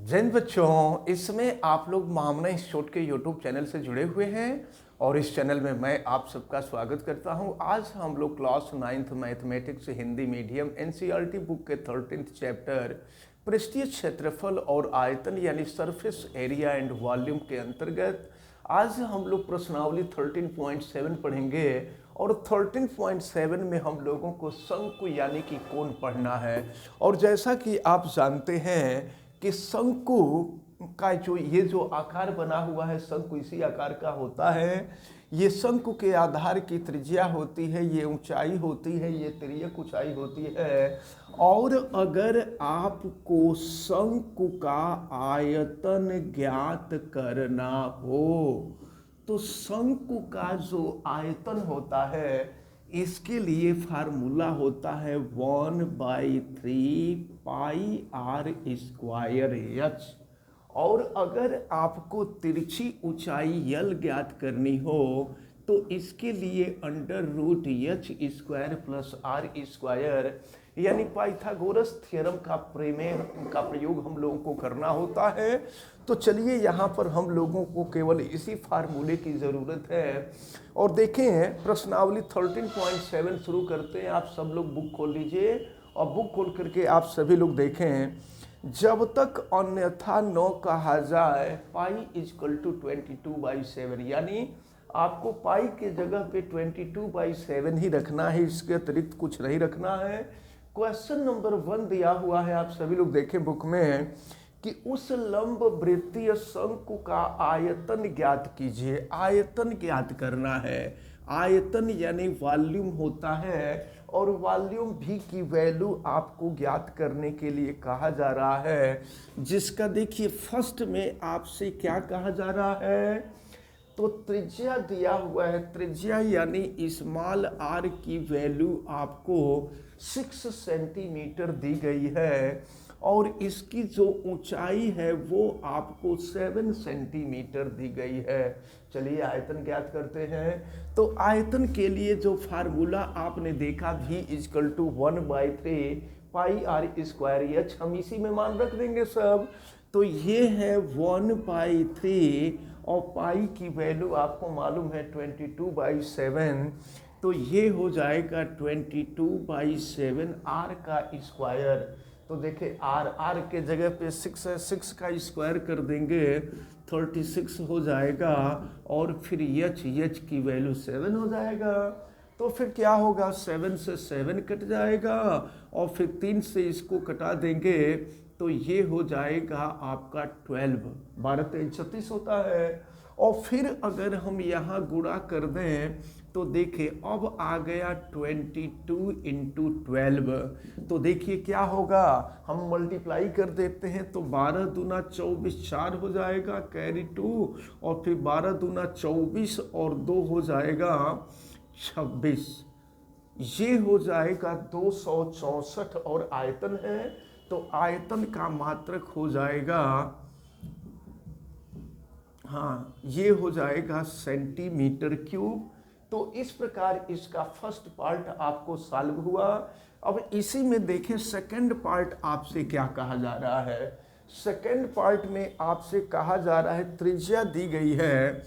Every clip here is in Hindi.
जैन बच्चों, इसमें आप लोग मामना इंस्टीट्यूट के यूट्यूब चैनल से जुड़े हुए हैं और इस चैनल में मैं आप सबका स्वागत करता हूं। आज हम लोग class 9th mathematics Hindi medium NCERT book के 13th चैप्टर पृष्ठीय क्षेत्रफल और आयतन यानी सरफेस एरिया एंड वॉल्यूम के अंतर्गत आज हम लोग प्रश्नावली 13.7 पढ़ेंगे और 13.7 में हम लोगों को शंकु यानी कि कोण पढ़ना है। और जैसा कि आप जानते हैं कि शंकु का ये जो आकार बना हुआ है, शंकु इसी आकार का होता है। ये शंकु के आधार की त्रिज्या होती है, ये ऊंचाई होती है, ये तिर्यक ऊंचाई होती है। और अगर आपको शंकु का आयतन ज्ञात करना हो तो शंकु का जो आयतन होता है इसके लिए फार्मूला होता है 1/3 पाई आर स्क्वायर एच। और अगर आपको तिरछी ऊंचाई यल ज्ञात करनी हो तो इसके लिए √h square plus r square यानी पाइथागोरस थ्योरम का प्रयोग हम लोगों को करना होता है। तो चलिए यहाँ पर हम लोगों को केवल इसी फार्मूले की ज़रूरत है। और देखें प्रश्नावली 13.7 शुरू करते हैं। आप सब लोग बुक खोल लीजिए और बुक खोल करके आप सभी लोग देखें। जब तक अन्यथा न कहा जाए पाई = 22/7, यानी आपको पाई के जगह पे 22/7 ही रखना है, इसके अतिरिक्त कुछ नहीं रखना है। क्वेश्चन नंबर 1 दिया हुआ है, आप सभी लोग देखें बुक में कि उस लंब वृत्तीय शंकु का आयतन ज्ञात कीजिए। आयतन ज्ञात करना है। आयतन यानी वॉल्यूम होता है और वॉल्यूम भी की वैल्यू आपको ज्ञात करने के लिए कहा जा रहा है, जिसका देखिए फर्स्ट में आपसे क्या कहा जा रहा है तो त्रिज्या दिया हुआ है। त्रिज्या यानी स्मॉल आर की वैल्यू आपको 6 सेंटीमीटर दी गई है और इसकी जो ऊंचाई है वो आपको 7 सेंटीमीटर दी गई है। चलिए आयतन ज्ञात करते हैं। तो आयतन के लिए जो फार्मूला आपने देखा v = 1/3 pi r square h, हम इसी में मान रख देंगे सब। तो ये है 1/3 और पाई की वैल्यू आपको मालूम है 22/7। तो ये हो जाएगा 22/7 आर का स्क्वायर। तो देखिए आर के जगह पे 6 है, 6 का स्क्वायर कर देंगे 36 हो जाएगा और फिर एच की वैल्यू 7 हो जाएगा। तो फिर क्या होगा, 7 से 7 कट जाएगा और फिर 3 से इसको कटा देंगे तो ये हो जाएगा आपका 12। 12 × 36 होता है। और फिर अगर हम यहाँ गुणा कर दें तो देखिए अब आ गया 22 × 12। तो देखिए क्या होगा, हम मल्टीप्लाई कर देते हैं तो 12 दूना 24 4 हो जाएगा, कैरी 2 और फिर 12 दूना 24 और 2 हो जाएगा 26। ये हो जाएगा 264 और आयतन है तो आयतन का मात्रक हो जाएगा, हाँ ये हो जाएगा सेंटीमीटर क्यूब। तो इस प्रकार इसका फर्स्ट पार्ट आपको सॉल्व हुआ। अब इसी में देखें सेकंड पार्ट आपसे क्या कहा जा रहा है। सेकंड पार्ट में आपसे कहा जा रहा है त्रिज्या दी गई है,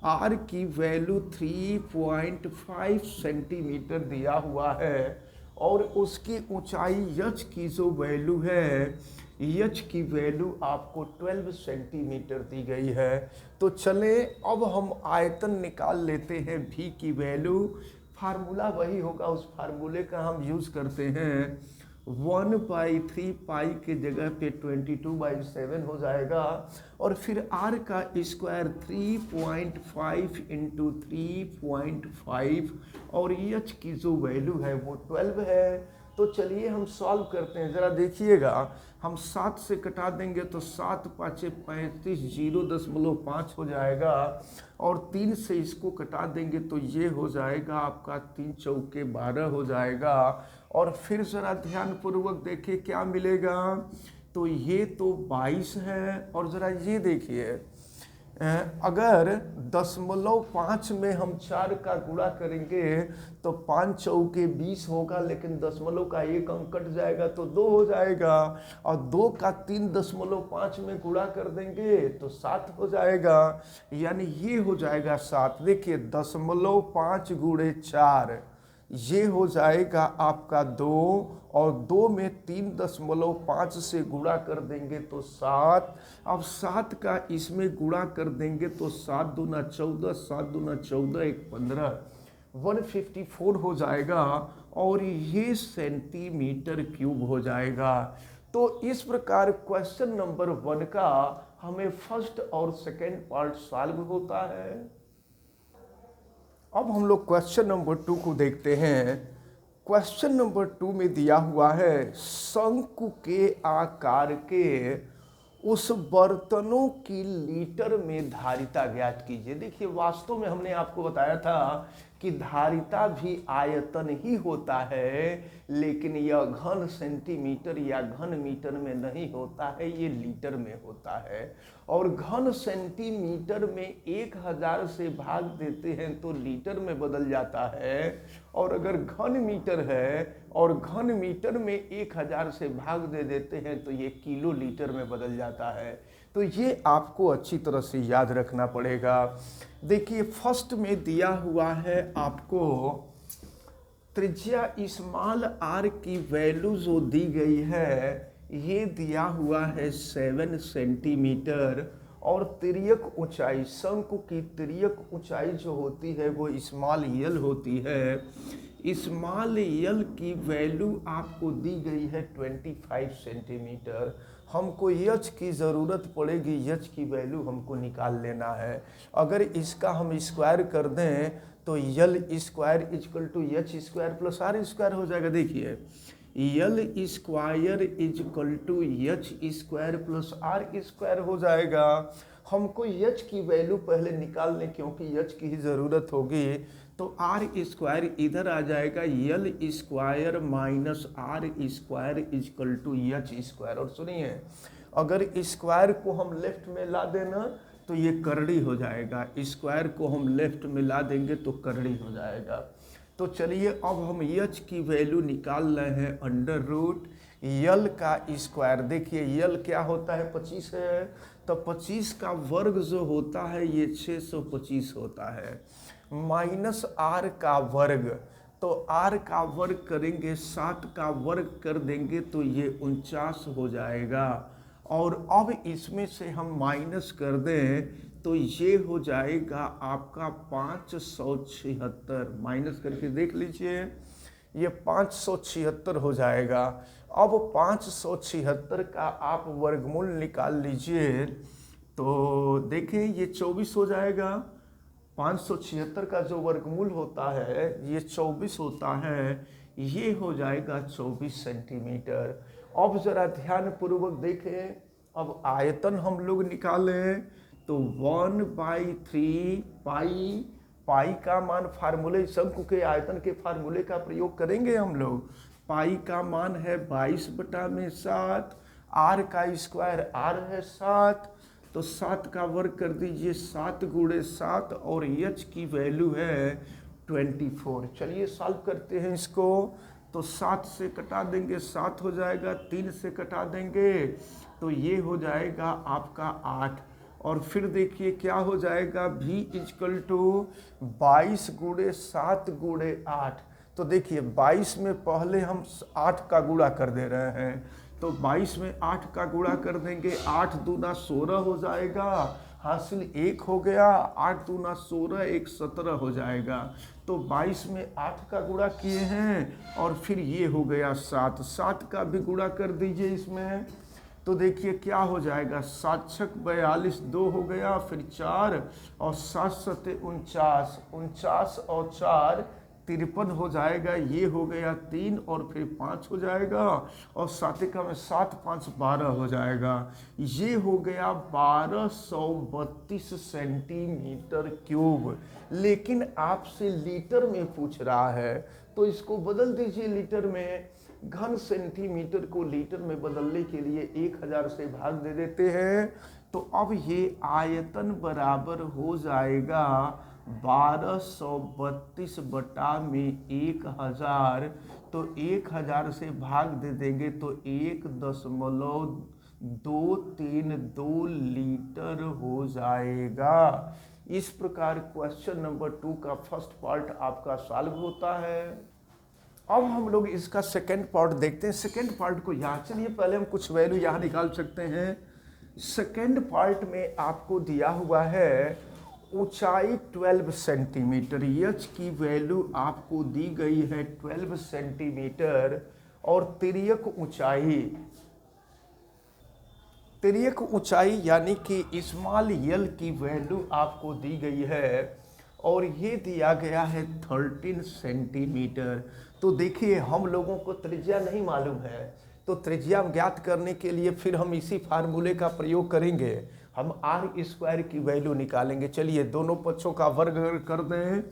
आर की वैल्यू 3.5 सेंटीमीटर दिया हुआ है और उसकी ऊंचाई एच की जो वैल्यू है, एच की वैल्यू आपको 12 सेंटीमीटर दी गई है। तो चले अब हम आयतन निकाल लेते हैं। v की वैल्यू फार्मूला वही होगा, उस फार्मूले का हम यूज़ करते हैं। 1/3 पाई के जगह पे 22/7 हो जाएगा और फिर r का स्क्वायर 3.5 × 3.5 और h की जो वैल्यू है वो 12 है। तो चलिए हम सॉल्व करते हैं। ज़रा देखिएगा, हम 7 से कटा देंगे तो 7 × 5 = 35, 0.5 हो जाएगा और 3 से इसको कटा देंगे तो ये हो जाएगा आपका 3 × 4 = 12 हो जाएगा। और फिर ज़रा ध्यानपूर्वक देखिए क्या मिलेगा, तो ये तो 22 है और ज़रा ये देखिए अगर 0.5 में हम 4 का गुणा करेंगे तो 5 चौके 20 होगा, लेकिन दशमलव का एक अंक कट जाएगा तो 2 हो जाएगा। और 2 का 3.5 में गुणा कर देंगे तो 7 हो जाएगा, यानी ये हो जाएगा 7। देखिए 0.5 गुणे 4 ये हो जाएगा आपका 2, और 2 में 3.5 से गुणा कर देंगे तो 7। अब 7 का इसमें गुणा कर देंगे तो 7 दूना 14, 7 दूना 14 एक 15, 154 हो जाएगा, और ये सेंटीमीटर क्यूब हो जाएगा। तो इस प्रकार क्वेश्चन नंबर 1 का हमें फर्स्ट और सेकेंड पार्ट सॉल्व होता है। अब हम लोग क्वेश्चन नंबर 2 को देखते हैं। क्वेश्चन नंबर 2 में दिया हुआ है शंकु के आकार के उस बर्तनों की लीटर में धारिता ज्ञात कीजिए। देखिए वास्तव में हमने आपको बताया था कि धारिता भी आयतन ही होता है, लेकिन यह घन सेंटीमीटर या घन मीटर में नहीं होता है, ये लीटर में होता है। और घन सेंटीमीटर में 1000 से भाग देते हैं तो लीटर में बदल जाता है, और अगर घन मीटर है और घन मीटर में 1000 से भाग दे देते हैं तो ये किलो लीटर में बदल जाता है। तो ये आपको अच्छी तरह से याद रखना पड़ेगा। देखिए फर्स्ट में दिया हुआ है आपको त्रिज्या स्मॉल आर की वैल्यू जो दी गई है, ये दिया हुआ है 7 सेंटीमीटर, और तिर्यक ऊंचाई, शंकु की तिर्यक ऊंचाई जो होती है वो स्मॉल यल होती है। स्मॉल यल की वैल्यू आपको दी गई है 25 सेंटीमीटर। हमको एच की ज़रूरत पड़ेगी, एच की वैल्यू हमको निकाल लेना है। अगर इसका हम स्क्वायर कर दें तो l square is equal to h square plus r square हो जाएगा। देखिए l square is equal to h square plus r square हो जाएगा। हमको एच की वैल्यू पहले निकाल लें क्योंकि एच की ही ज़रूरत होगी, तो आर स्क्वायर इधर आ जाएगा, l square minus r square is equal to h square. और सुनिए अगर स्क्वायर को हम लेफ्ट में ला देना तो ये करड़ी हो जाएगा, स्क्वायर को हम लेफ्ट में ला देंगे तो करड़ी हो जाएगा। तो चलिए अब हम एच की वैल्यू निकाल रहे हैं अंडर रूट यल का स्क्वायर। देखिए यल क्या होता है 25 है, तो 25 का वर्ग जो होता है ये 625 होता है, माइनस आर का वर्ग, तो आर का वर्ग करेंगे 7 का वर्ग कर देंगे तो ये 49 हो जाएगा। और अब इसमें से हम माइनस कर दें तो ये हो जाएगा आपका 576, माइनस करके देख लीजिए ये 576 हो जाएगा। अब 576 का आप वर्गमूल निकाल लीजिए तो देखें ये 24 हो जाएगा। 576 का जो वर्गमूल होता है ये 24 होता है, ये हो जाएगा 24 सेंटीमीटर। अब जरा ध्यान पूर्वक देखें, अब आयतन हम लोग निकालें तो 1/3 पाई, पाई का मान फार्मूले शंकु के आयतन के फार्मूले का प्रयोग करेंगे हम लोग। पाई का मान है 22/7, आर का स्क्वायर आर है 7, तो 7 का वर्ग कर दीजिए 7 गुणे 7, और एच की वैल्यू है 24। चलिए सॉल्व करते हैं इसको, तो 7 से कटा देंगे 7 हो जाएगा, 3 से कटा देंगे तो ये हो जाएगा आपका 8, और फिर देखिए क्या हो जाएगा v इजकल टू 22 गुणे 7 गुणे 8। तो देखिए 22 में पहले हम 8 का गुणा कर दे रहे हैं, तो 22 में 8 का गुणा कर देंगे, 8 दूना 16 हो जाएगा, हासिल 1 हो गया, 8 दूना 16 1 17 हो जाएगा। तो 22 में 8 का गुणा किए हैं और फिर ये हो गया 7, 7 का भी गुणा कर दीजिए इसमें, तो देखिए क्या हो जाएगा 7 छक 42, 2 हो गया, फिर 4 और 7 सते 49, 49 और 4 53 हो जाएगा, ये हो गया 3 और फिर 5 हो जाएगा, और सातिका में 7 5 12 हो जाएगा, ये हो गया 1232 सेंटीमीटर क्यूब। लेकिन आपसे लीटर में पूछ रहा है तो इसको बदल दीजिए लीटर में। घन सेंटीमीटर को लीटर में बदलने के लिए 1000 से भाग दे देते हैं तो अब ये आयतन बराबर हो जाएगा 1232 बटा में 1000। तो 1000 से भाग दे देंगे तो 1.232 लीटर हो जाएगा। इस प्रकार क्वेश्चन नंबर 2 का फर्स्ट पार्ट आपका सॉल्व होता है। अब हम लोग इसका सेकंड पार्ट देखते हैं। सेकंड पार्ट को यहाँ, चलिए पहले हम कुछ वैल्यू यहाँ निकाल सकते हैं। सेकंड पार्ट में आपको दिया हुआ है ऊंचाई 12 सेंटीमीटर, एच की वैल्यू आपको दी गई है 12 सेंटीमीटर और तिर्यक ऊंचाई यानी कि स्मॉल यल की वैल्यू आपको दी गई है और ये दिया गया है 13 सेंटीमीटर। तो देखिए हम लोगों को त्रिज्या नहीं मालूम है, तो त्रिज्या ज्ञात करने के लिए फिर हम इसी फार्मूले का प्रयोग करेंगे। हम आर स्क्वायर की वैल्यू निकालेंगे। चलिए दोनों पक्षों का वर्ग कर दें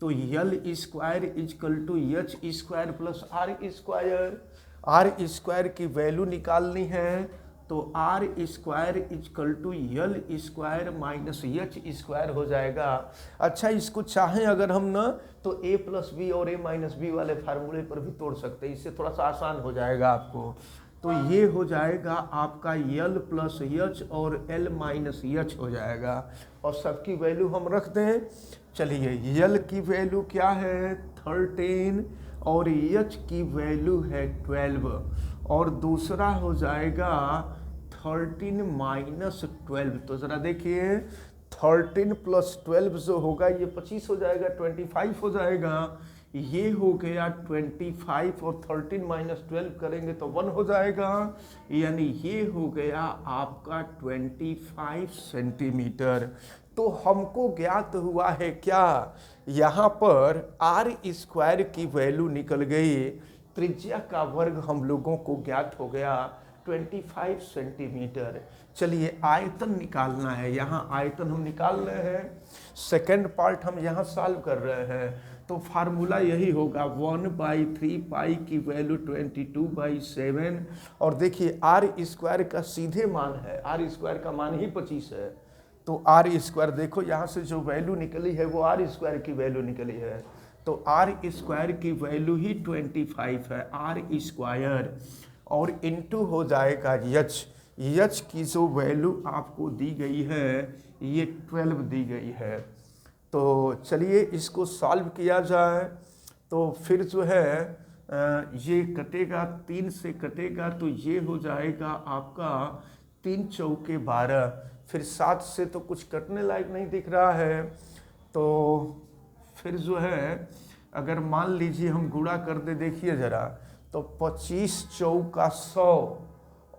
तो l square is equal to h square plus r square. R square की वैल्यू निकालनी है तो r square is equal to l square minus h square हो जाएगा। अच्छा, इसको चाहें अगर हम ना तो a प्लस बी और a माइनस बी वाले फार्मूले पर भी तोड़ सकते हैं, इससे थोड़ा सा आसान हो जाएगा आपको। तो ये हो जाएगा आपका यल प्लस एच और एल माइनस एच हो जाएगा और सबकी वैल्यू हम रख दें। चलिए यल की वैल्यू क्या है 13 और एच की वैल्यू है 12 और दूसरा हो जाएगा 13 माइनस 12। तो ज़रा देखिए 13 प्लस 12 जो होगा ये 25 हो जाएगा, 25 हो जाएगा। ये हो गया 25 और 13 माइनस 12 करेंगे तो 1 हो जाएगा, यानी ये हो गया आपका 25 सेंटीमीटर। तो हमको ज्ञात हुआ है क्या, यहाँ पर आर स्क्वायर की वैल्यू निकल गई, त्रिज्या का वर्ग हम लोगों को ज्ञात हो गया 25 सेंटीमीटर। चलिए आयतन निकालना है, यहाँ आयतन हम निकाल रहे हैं। सेकंड पार्ट हम यहाँ सॉल्व कर रहे हैं तो फार्मूला यही होगा 1/3 पाई की वैल्यू 22/7 और देखिए आर स्क्वायर का सीधे मान है, आर स्क्वायर का मान ही 25 है। तो आर स्क्वायर देखो यहाँ से जो वैल्यू निकली है वो आर स्क्वायर की वैल्यू निकली है, तो आर स्क्वायर की वैल्यू ही 25 है आर स्क्वायर और इनटू हो जाएगा एच। एच की जो वैल्यू आपको दी गई है ये 12 दी गई है। तो चलिए इसको सॉल्व किया जाए तो फिर जो है ये कटेगा, 3 से कटेगा तो ये हो जाएगा आपका 3 चौके 12, फिर 7 से तो कुछ कटने लायक नहीं दिख रहा है। तो फिर जो है अगर मान लीजिए हम गुणा कर दे, देखिए ज़रा, तो 25 चौका 100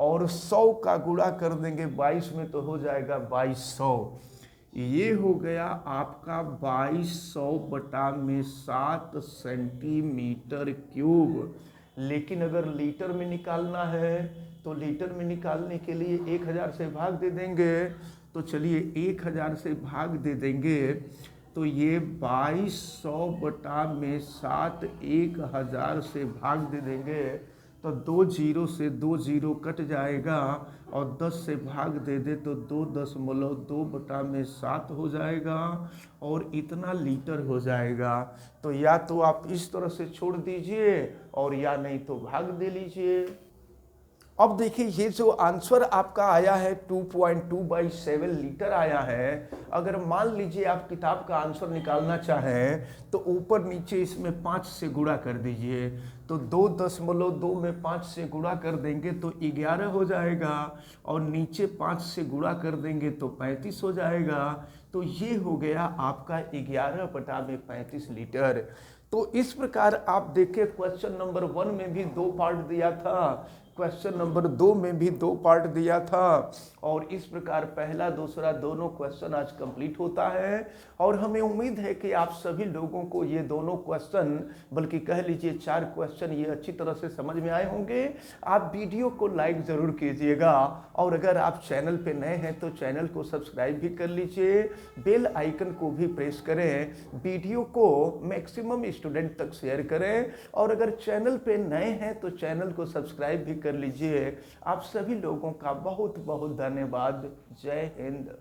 और 100 का गुणा कर देंगे 22 में तो हो जाएगा 2200। ये हो गया आपका 2200 बटा में 7 सेंटीमीटर क्यूब। लेकिन अगर लीटर में निकालना है तो लीटर में निकालने के लिए 1000 से भाग दे देंगे। तो चलिए 1000 से भाग दे देंगे तो ये 2200 बटा में 7 1000 से भाग दे देंगे तो 2 0 से 2 0 कट जाएगा और 10 से भाग दे दे तो 2.2 बटा में 7 हो जाएगा और इतना लीटर हो जाएगा। तो या तो आप इस तरह से छोड़ दीजिए और या नहीं तो भाग दे लीजिए। अब देखिए ये जो आंसर आपका आया है 2.2/7 लीटर आया है। अगर मान लीजिए आप किताब का आंसर निकालना चाहें तो ऊपर नीचे इसमें 5 से गुणा कर दीजिए, तो 2.2 में 5 से गुणा कर देंगे तो 11 हो जाएगा और नीचे 5 से गुणा कर देंगे तो 35 हो जाएगा। तो ये हो गया आपका 11 बटा में 35 लीटर। तो इस प्रकार आप देखिए क्वेश्चन नंबर 1 में भी 2 पार्ट दिया था, क्वेश्चन नंबर 2 में भी 2 पार्ट दिया था और इस प्रकार पहला दूसरा दोनों क्वेश्चन आज कंप्लीट होता है। और हमें उम्मीद है कि आप सभी लोगों को ये दोनों क्वेश्चन, बल्कि कह लीजिए 4 क्वेश्चन ये अच्छी तरह से समझ में आए होंगे। आप वीडियो को लाइक ज़रूर कीजिएगा और अगर आप चैनल पे नए हैं तो चैनल को सब्सक्राइब भी कर लीजिए, बेल आइकन को भी प्रेस करें, वीडियो को मैक्सिमम स्टूडेंट तक शेयर करें और अगर चैनल पे नए हैं तो चैनल को सब्सक्राइब भी कर लीजिए। आप सभी लोगों का बहुत बहुत धन्यवाद। जय हिंद।